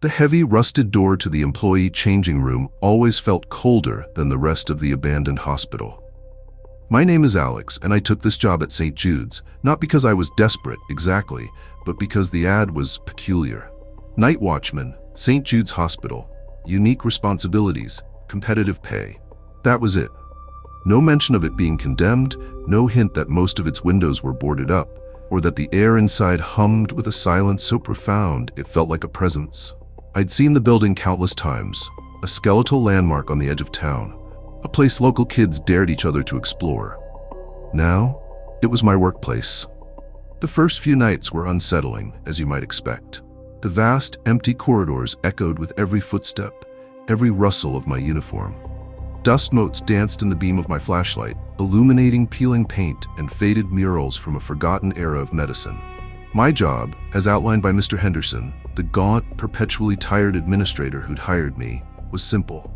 The heavy, rusted door to the employee changing room always felt colder than the rest of the abandoned hospital. My name is Alex, and I took this job at St. Jude's, not because I was desperate, exactly, but because the ad was peculiar. Night watchman, St. Jude's Hospital, unique responsibilities, competitive pay. That was it. No mention of it being condemned, no hint that most of its windows were boarded up, or that the air inside hummed with a silence so profound it felt like a presence. I'd seen the building countless times, a skeletal landmark on the edge of town, a place local kids dared each other to explore. Now, it was my workplace. The first few nights were unsettling, as you might expect. The vast, empty corridors echoed with every footstep, every rustle of my uniform. Dust motes danced in the beam of my flashlight, illuminating peeling paint and faded murals from a forgotten era of medicine. My job, as outlined by Mr. Henderson, the gaunt, perpetually tired administrator who'd hired me, was simple.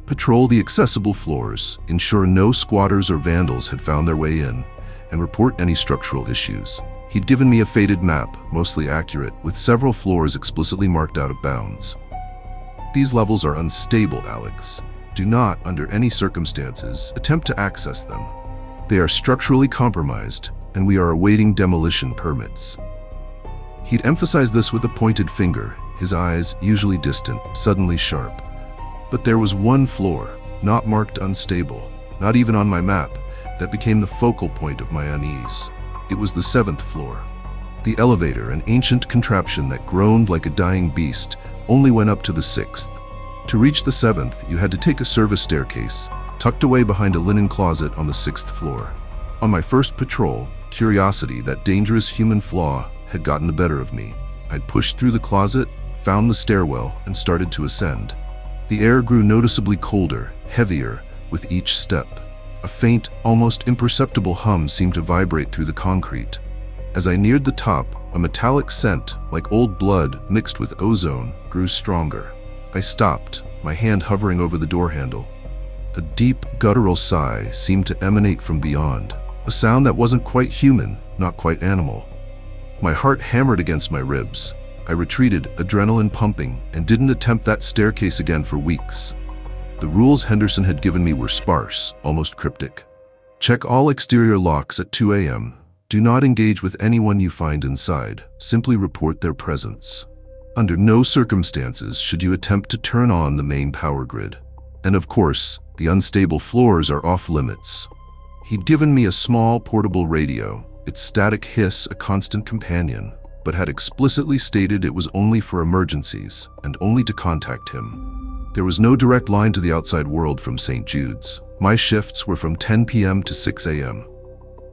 Patrol the accessible floors, ensure no squatters or vandals had found their way in, and report any structural issues. He'd given me a faded map, mostly accurate, with several floors explicitly marked out of bounds. These levels are unstable, Alex. Do not, under any circumstances, attempt to access them. They are structurally compromised, and we are awaiting demolition permits. He'd emphasize this with a pointed finger, his eyes, usually distant, suddenly sharp. But there was one floor, not marked unstable, not even on my map, that became the focal point of my unease. It was the 7th floor. The elevator, an ancient contraption that groaned like a dying beast, only went up to the 6th. To reach the 7th, you had to take a service staircase, tucked away behind a linen closet on the 6th floor. On my first patrol, curiosity, that dangerous human flaw, had gotten the better of me. I'd pushed through the closet, found the stairwell, and started to ascend. The air grew noticeably colder, heavier, with each step. A faint, almost imperceptible hum seemed to vibrate through the concrete. As I neared the top, a metallic scent, like old blood mixed with ozone, grew stronger. I stopped, my hand hovering over the door handle. A deep, guttural sigh seemed to emanate from beyond, a sound that wasn't quite human, not quite animal. My heart hammered against my ribs. I retreated, adrenaline pumping, and didn't attempt that staircase again for weeks. The rules Henderson had given me were sparse, almost cryptic. Check all exterior locks at 2 a.m. Do not engage with anyone you find inside. Simply report their presence. Under no circumstances should you attempt to turn on the main power grid. And of course, the unstable floors are off limits. He'd given me a small portable radio, its static hiss a constant companion, but had explicitly stated it was only for emergencies and only to contact him. There was no direct line to the outside world from St. Jude's. My shifts were from 10 p.m. to 6 a.m.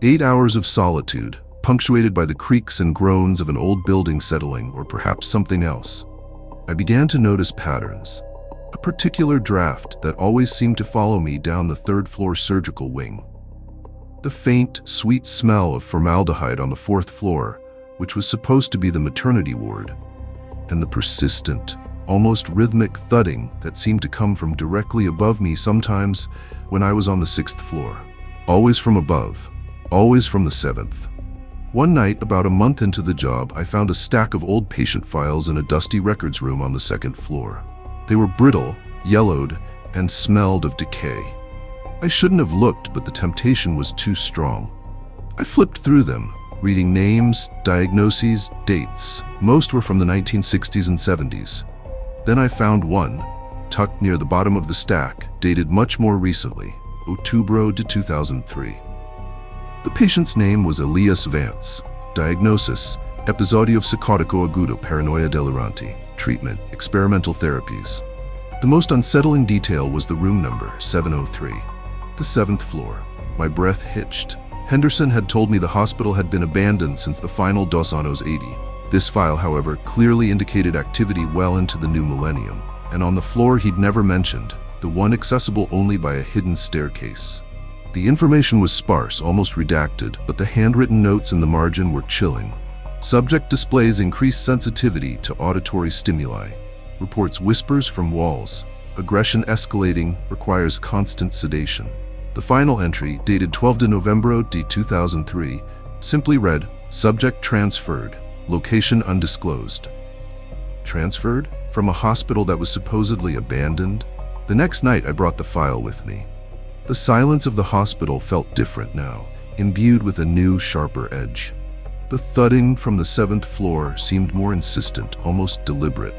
8 hours of solitude, punctuated by the creaks and groans of an old building settling, or perhaps something else. I began to notice patterns. A particular draft that always seemed to follow me down the 3rd-floor surgical wing. The faint, sweet smell of formaldehyde on the 4th floor, which was supposed to be the maternity ward. And the persistent, almost rhythmic thudding that seemed to come from directly above me sometimes when I was on the 6th floor. Always from above, always from the 7th. One night, about a month into the job, I found a stack of old patient files in a dusty records room on the 2nd floor. They were brittle, yellowed, and smelled of decay. I shouldn't have looked, but the temptation was too strong. I flipped through them, reading names, diagnoses, dates. Most were from the 1960s and 70s. Then I found one, tucked near the bottom of the stack, dated much more recently, Outubro de 2003. The patient's name was Elias Vance. Diagnosis: episodio psicotico agudo paranoia delirante. Treatment: experimental therapies. The most unsettling detail was the room number, 703. The 7th floor. My breath hitched. Henderson had told me the hospital had been abandoned since the final Dos Annos 80. This file, however, clearly indicated activity well into the new millennium. And on the floor he'd never mentioned, the one accessible only by a hidden staircase. The information was sparse, almost redacted, but the handwritten notes in the margin were chilling. Subject displays increased sensitivity to auditory stimuli. Reports whispers from walls. Aggression escalating, requires constant sedation. The final entry, dated 12 de Novembro de 2003, simply read, "Subject transferred, location undisclosed." Transferred? from a hospital that was supposedly abandoned. The next night I brought the file with me. The silence of the hospital felt different now, imbued with a new, sharper edge. The thudding from the 7th floor seemed more insistent, almost deliberate.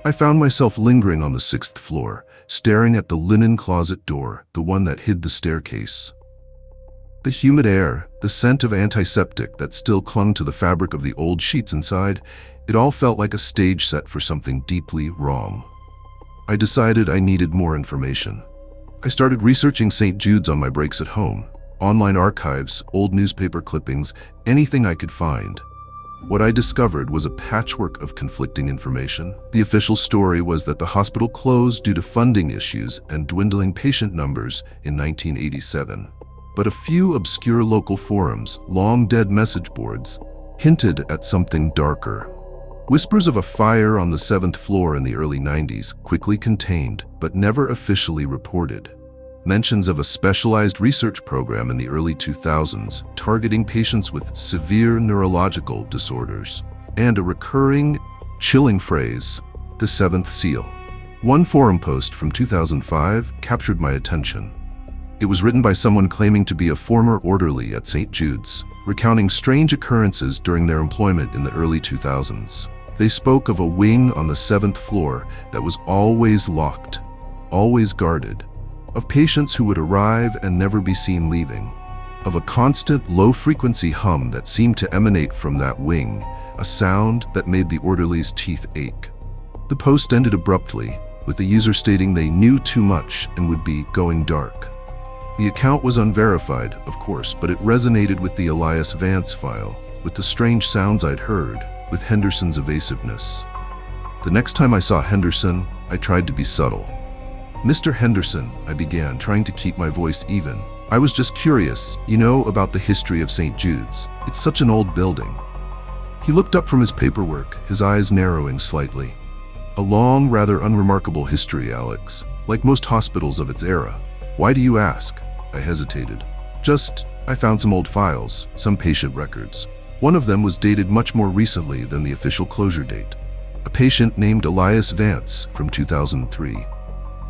I found myself lingering on the 6th floor, staring at the linen closet door, the one that hid the staircase. The humid air, the scent of antiseptic that still clung to the fabric of the old sheets inside, it all felt like a stage set for something deeply wrong. I decided I needed more information. I started researching St. Jude's on my breaks at home. Online archives, old newspaper clippings, anything I could find. What I discovered was a patchwork of conflicting information. The official story was that the hospital closed due to funding issues and dwindling patient numbers in 1987. But a few obscure local forums, long-dead message boards, hinted at something darker. Whispers of a fire on the 7th floor in the early 90s, quickly contained, but never officially reported. Mentions of a specialized research program in the early 2000s, targeting patients with severe neurological disorders. And a recurring, chilling phrase, the 7th seal. One forum post from 2005 captured my attention. It was written by someone claiming to be a former orderly at St. Jude's, recounting strange occurrences during their employment in the early 2000s. They spoke of a wing on the 7th floor that was always locked, always guarded, of patients who would arrive and never be seen leaving, of a constant low-frequency hum that seemed to emanate from that wing, a sound that made the orderlies' teeth ache. The post ended abruptly, with the user stating they knew too much and would be going dark. The account was unverified, of course, but it resonated with the Elias Vance file, with the strange sounds I'd heard, with Henderson's evasiveness. The next time I saw Henderson, I tried to be subtle. "Mr. Henderson," I began, trying to keep my voice even. "I was just curious, about the history of St. Jude's. It's such an old building." He looked up from his paperwork, his eyes narrowing slightly. "A long, rather unremarkable history, Alex, like most hospitals of its era. Why do you ask?" I hesitated. I found some old files, some patient records. One of them was dated much more recently than the official closure date. A patient named Elias Vance from 2003.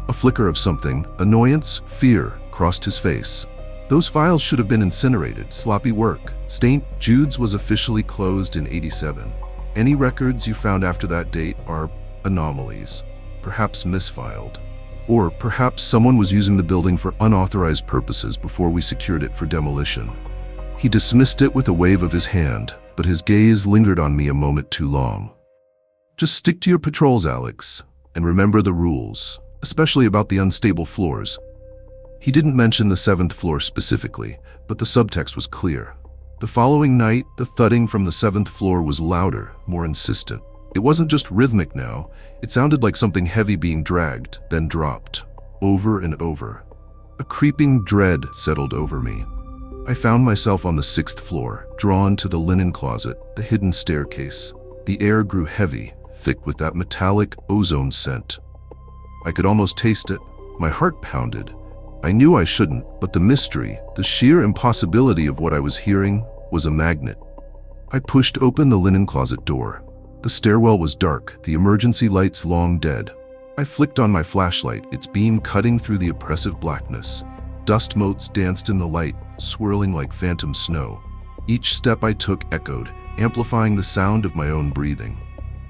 A flicker of something, annoyance, fear, crossed his face. "Those files should have been incinerated. Sloppy work. St. Jude's was officially closed in '87. Any records you found after that date are anomalies, perhaps misfiled. Or perhaps someone was using the building for unauthorized purposes before we secured it for demolition." He dismissed it with a wave of his hand, but his gaze lingered on me a moment too long. "Just stick to your patrols, Alex, and remember the rules, especially about the unstable floors." He didn't mention the 7th floor specifically, but the subtext was clear. The following night, the thudding from the 7th floor was louder, more insistent. It wasn't just rhythmic now, it sounded like something heavy being dragged, then dropped, over and over. A creeping dread settled over me. I found myself on the 6th floor, drawn to the linen closet, the hidden staircase. The air grew heavy, thick with that metallic ozone scent. I could almost taste it. My heart pounded. I knew I shouldn't, but the mystery, the sheer impossibility of what I was hearing, was a magnet. I pushed open the linen closet door. The stairwell was dark, the emergency lights long dead. I flicked on my flashlight, its beam cutting through the oppressive blackness. Dust motes danced in the light, swirling like phantom snow. Each step I took echoed, amplifying the sound of my own breathing.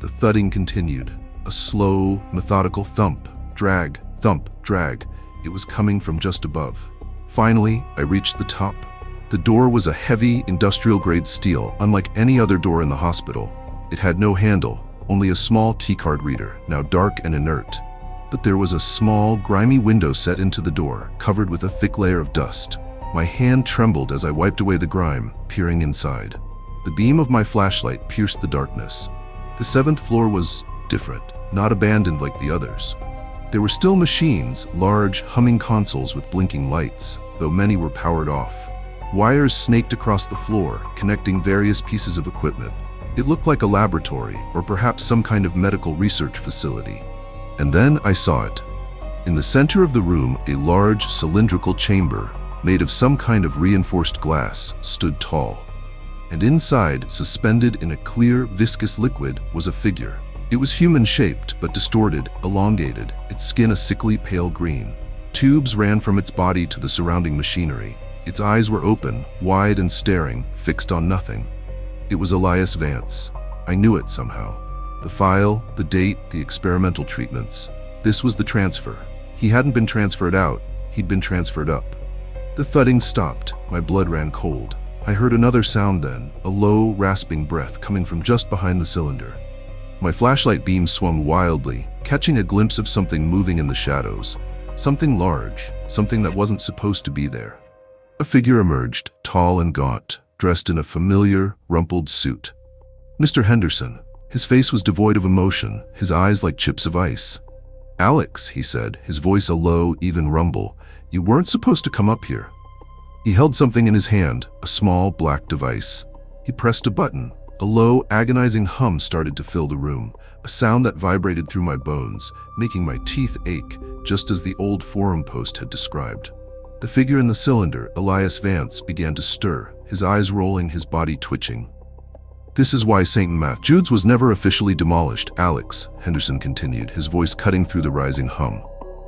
The thudding continued, a slow, methodical thump, drag, thump, drag. It was coming from just above. Finally, I reached the top. The door was a heavy, industrial-grade steel, unlike any other door in the hospital. It had no handle, only a small keycard reader, now dark and inert. But there was a small, grimy window set into the door, covered with a thick layer of dust. My hand trembled as I wiped away the grime, peering inside. The beam of my flashlight pierced the darkness. The 7th floor was different, not abandoned like the others. There were still machines, large, humming consoles with blinking lights, though many were powered off. Wires snaked across the floor, connecting various pieces of equipment. It looked like a laboratory, or perhaps some kind of medical research facility. And then I saw it. In the center of the room, a large cylindrical chamber, made of some kind of reinforced glass, stood tall. And inside, suspended in a clear, viscous liquid, was a figure. It was human-shaped, but distorted, elongated, its skin a sickly pale green. Tubes ran from its body to the surrounding machinery. Its eyes were open, wide and staring, fixed on nothing. It was Elias Vance. I knew it somehow. The file, the date, the experimental treatments. This was the transfer. He hadn't been transferred out, he'd been transferred up. The thudding stopped. My blood ran cold. I heard another sound then, a low, rasping breath coming from just behind the cylinder. My flashlight beam swung wildly, catching a glimpse of something moving in the shadows. Something large, something that wasn't supposed to be there. A figure emerged, tall and gaunt, dressed in a familiar, rumpled suit. Mr. Henderson. His face was devoid of emotion, his eyes like chips of ice. "Alex," he said, his voice a low, even rumble, "you weren't supposed to come up here." He held something in his hand, a small, black device. He pressed a button. A low, agonizing hum started to fill the room, a sound that vibrated through my bones, making my teeth ache, just as the old forum post had described. The figure in the cylinder, Elias Vance, began to stir, his eyes rolling, his body twitching. "This is why St. Jude's was never officially demolished, Alex," Henderson continued, his voice cutting through the rising hum.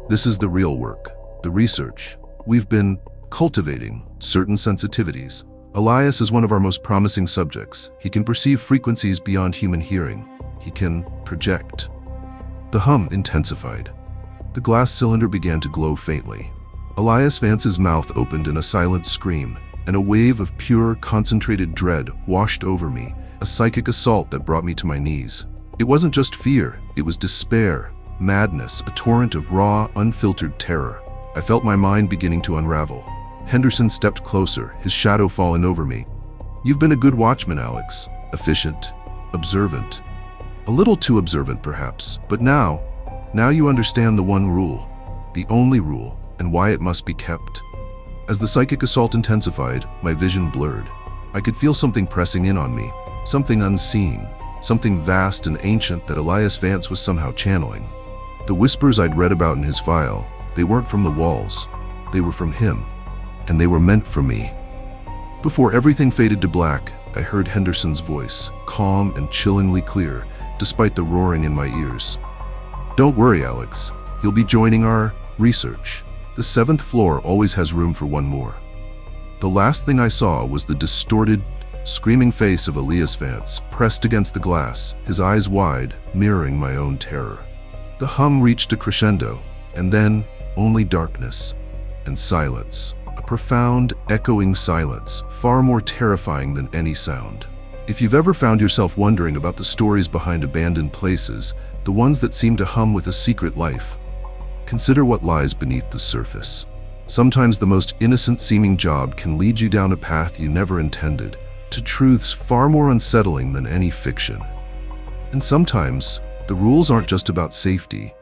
"This is the real work, the research. We've been cultivating certain sensitivities. Elias is one of our most promising subjects. He can perceive frequencies beyond human hearing. He can project." The hum intensified. The glass cylinder began to glow faintly. Elias Vance's mouth opened in a silent scream, and a wave of pure, concentrated dread washed over me, a psychic assault that brought me to my knees. It wasn't just fear, it was despair, madness, a torrent of raw, unfiltered terror. I felt my mind beginning to unravel. Henderson stepped closer, his shadow falling over me. "You've been a good watchman, Alex. Efficient, observant. A little too observant, perhaps, but now you understand the one rule, the only rule, and why it must be kept." As the psychic assault intensified, my vision blurred. I could feel something pressing in on me, something unseen, something vast and ancient that Elias Vance was somehow channeling. The whispers I'd read about in his file, they weren't from the walls, they were from him, and they were meant for me. Before everything faded to black, I heard Henderson's voice, calm and chillingly clear, despite the roaring in my ears. "Don't worry, Alex. You'll be joining our research. The 7th floor always has room for one more." The last thing I saw was the distorted, screaming face of Elias Vance, pressed against the glass, his eyes wide, mirroring my own terror. The hum reached a crescendo, and then only darkness and silence. A profound, echoing silence, far more terrifying than any sound. If you've ever found yourself wondering about the stories behind abandoned places, the ones that seem to hum with a secret life, consider what lies beneath the surface. Sometimes the most innocent-seeming job can lead you down a path you never intended, to truths far more unsettling than any fiction. And sometimes, the rules aren't just about safety,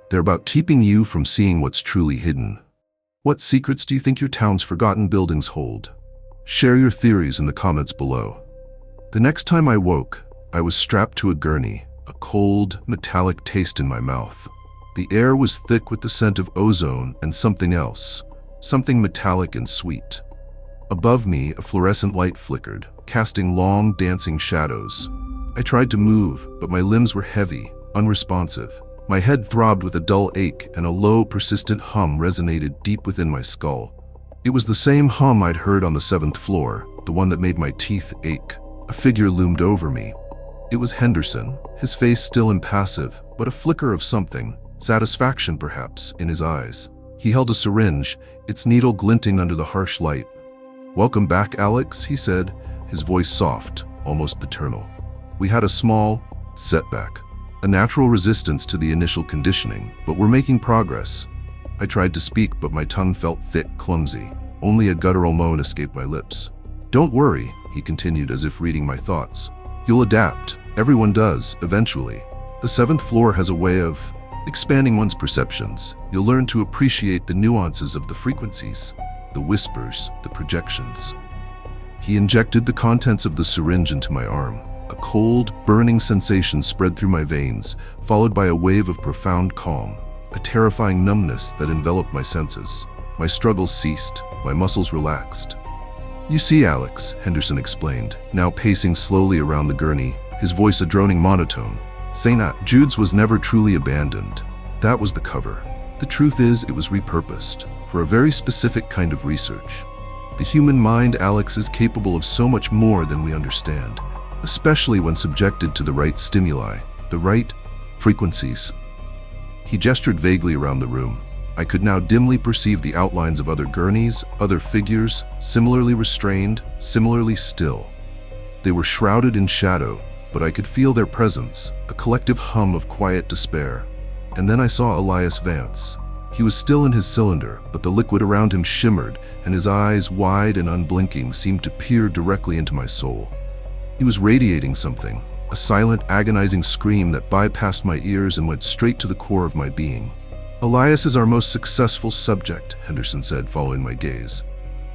they're about keeping you from seeing what's truly hidden. What secrets do you think your town's forgotten buildings hold? Share your theories in the comments below. The next time I woke, I was strapped to a gurney, a cold, metallic taste in my mouth. The air was thick with the scent of ozone and something else, something metallic and sweet. Above me, a fluorescent light flickered, casting long, dancing shadows. I tried to move, but my limbs were heavy, unresponsive. My head throbbed with a dull ache, and a low, persistent hum resonated deep within my skull. It was the same hum I'd heard on the 7th floor, the one that made my teeth ache. A figure loomed over me. It was Henderson, his face still impassive, but a flicker of something, satisfaction perhaps, in his eyes. He held a syringe, its needle glinting under the harsh light. "Welcome back, Alex," he said, his voice soft, almost paternal. "We had a small setback, a natural resistance to the initial conditioning, but we're making progress." I tried to speak, but my tongue felt thick, clumsy. Only a guttural moan escaped my lips. "Don't worry," he continued as if reading my thoughts. "You'll adapt. Everyone does, eventually. The 7th floor has a way of expanding one's perceptions. You'll learn to appreciate the nuances of the frequencies, the whispers, the projections." He injected the contents of the syringe into my arm. A cold, burning sensation spread through my veins, followed by a wave of profound calm, a terrifying numbness that enveloped my senses. My struggles ceased, my muscles relaxed. "You see, Alex," Henderson explained, now pacing slowly around the gurney, his voice a droning monotone. St. Jude's was never truly abandoned. That was the cover. The truth is, it was repurposed for a very specific kind of research. The human mind, Alex, is capable of so much more than we understand, especially when subjected to the right stimuli, the right frequencies. He gestured vaguely around the room. I could now dimly perceive the outlines of other gurneys, other figures, similarly restrained, similarly still. They were shrouded in shadow, but I could feel their presence, a collective hum of quiet despair. And then I saw Elias Vance. He was still in his cylinder, but the liquid around him shimmered, and his eyes, wide and unblinking, seemed to peer directly into my soul. He was radiating something, a silent, agonizing scream that bypassed my ears and went straight to the core of my being. Elias is our most successful subject, Henderson said, following my gaze.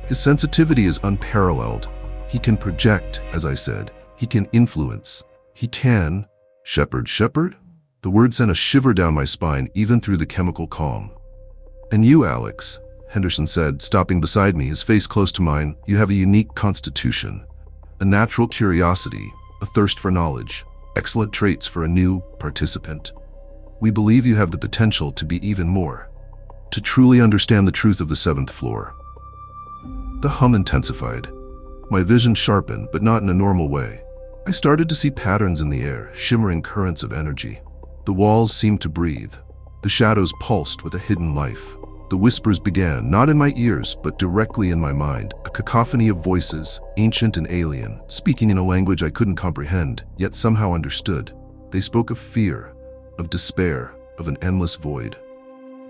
His sensitivity is unparalleled. He can project, as I said. He can influence. He can... Shepherd? The word sent a shiver down my spine, even through the chemical calm. And you, Alex, Henderson said, stopping beside me, his face close to mine, you have a unique constitution, a natural curiosity, a thirst for knowledge, excellent traits for a new participant. We believe you have the potential to be even more, to truly understand the truth of the seventh floor. The hum intensified. My vision sharpened, but not in a normal way. I started to see patterns in the air, shimmering currents of energy. The walls seemed to breathe. The shadows pulsed with a hidden life. The whispers began, not in my ears, but directly in my mind, a cacophony of voices, ancient and alien, speaking in a language I couldn't comprehend, yet somehow understood. They spoke of fear, of despair, of an endless void.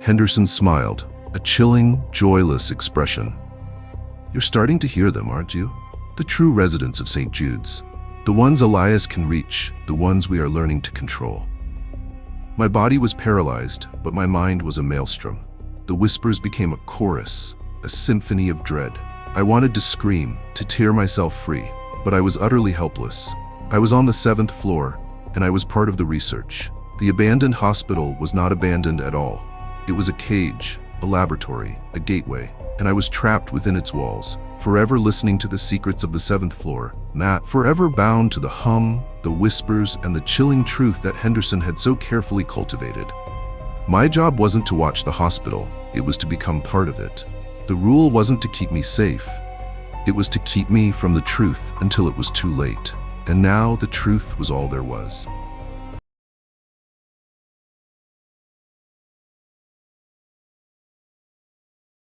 Henderson smiled, a chilling, joyless expression. You're starting to hear them, aren't you? The true residents of St. Jude's. The ones Elias can reach, the ones we are learning to control. My body was paralyzed, but my mind was a maelstrom. The whispers became a chorus, a symphony of dread. I wanted to scream, to tear myself free, but I was utterly helpless. I was on the seventh floor, and I was part of the research. The abandoned hospital was not abandoned at all. It was a cage, a laboratory, a gateway, and I was trapped within its walls, forever listening to the secrets of the seventh floor, forever bound to the hum, the whispers, and the chilling truth that Henderson had so carefully cultivated. My job wasn't to watch the hospital, it was to become part of it. The rule wasn't to keep me safe, it was to keep me from the truth until it was too late. And now the truth was all there was.